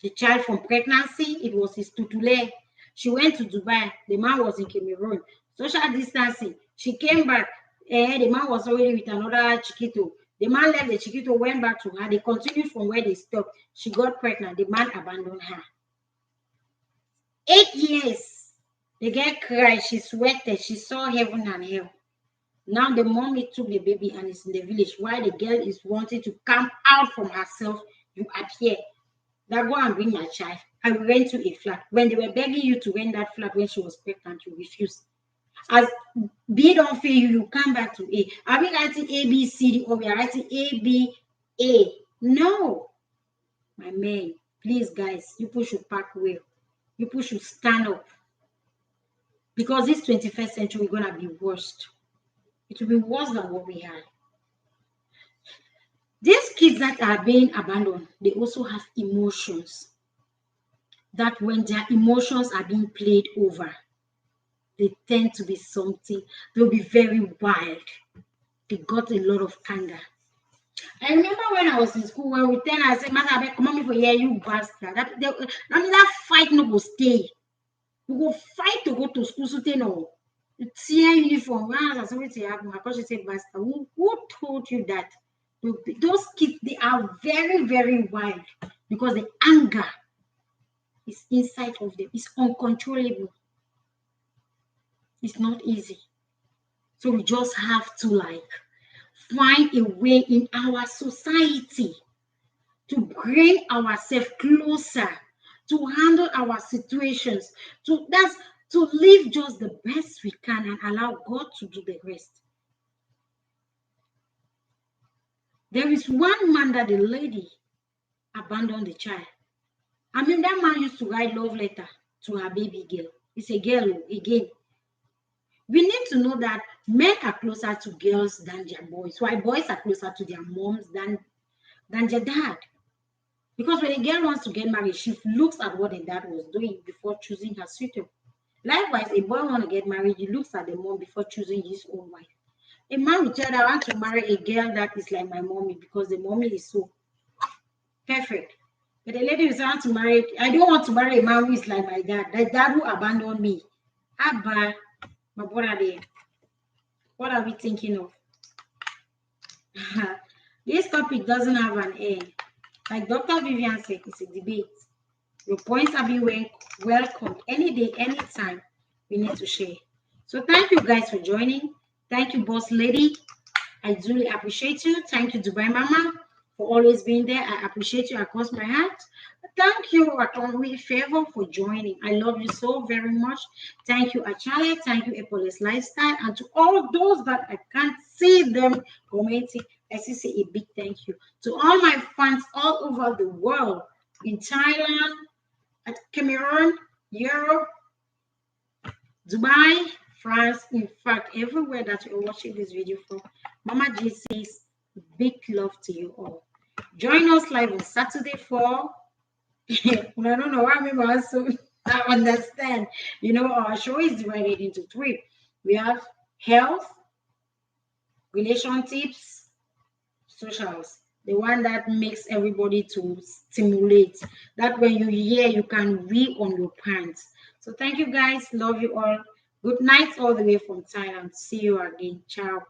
the child from pregnancy. It was his tutule. She went to Dubai. The man was in Cameroon. Social distancing. She came back. The man was already with another chiquito. The man left the chiquito, went back to her. They continued from where they stopped. She got pregnant. The man abandoned her. 8 years. The girl cried. She sweated. She saw heaven and hell. Now the mommy took the baby and is in the village. While the girl is wanting to come out from herself, you appear. That go and bring my child. I will rent you a flat. When they were begging you to rent that flat when she was pregnant, you refused. As B don't feel you, you come back to A. Are we writing A, B, C, D, or we are writing A, B, A? No. My man, please, guys, you should pack well. You should stand up. Because this 21st century is going to be worst. It will be worse than what we had. These kids that are being abandoned, they also have emotions. That when their emotions are being played over, they tend to be something, they'll be very wild. They got a lot of anger. I remember when I was in school, when we tell I said, Mother, come on me for here, you bastard. That fight no go stay. We go fight to go to school, so they know. Tear uniform, something happen. Because she said, bastard. Who told you that? Those kids, they are very, very wild because the anger is inside of them. It's uncontrollable. It's not easy. So we just have to find a way in our society to bring ourselves closer, to handle our situations, to live just the best we can and allow God to do the rest. There is one man that the lady abandoned the child. I mean, that man used to write love letter to her baby girl. It's a girl again. We need to know that men are closer to girls than their boys. Why boys are closer to their moms than their dad. Because when a girl wants to get married, she looks at what the dad was doing before choosing her suitor. Likewise, a boy wants to get married, he looks at the mom before choosing his own wife. A man will tell I want to marry a girl that is like my mommy because the mommy is so perfect. But the lady is want to marry, I don't want to marry a man who is like my dad. The dad who abandoned me. Abba, my brother there. What are we thinking of? This topic doesn't have an end. Like Dr. Vivian said, it's a debate. Your points are being welcomed any day, anytime. We need to share. So thank you guys for joining. Thank you, boss lady. I duly appreciate you. Thank you, Dubai Mama, for always being there. I appreciate you across my heart. Thank you, Atonwi Favor, for joining. I love you so very much. Thank you, Achale. Thank you, Epolis Lifestyle. And to all those that I can't see them commenting, I say a big thank you. To all my fans all over the world, in Thailand, at Cameroon, Europe, Dubai, France, in fact, everywhere that you're watching this video from, Mama G says big love to you all. Join us live on Saturday for I don't know why I'm also I understand. You know, our show is divided into three. We have health, relationships, socials. The one that makes everybody to stimulate. That when you hear, you can read on your pants. So thank you guys. Love you all. Good night all the way from Thailand. See you again. Ciao.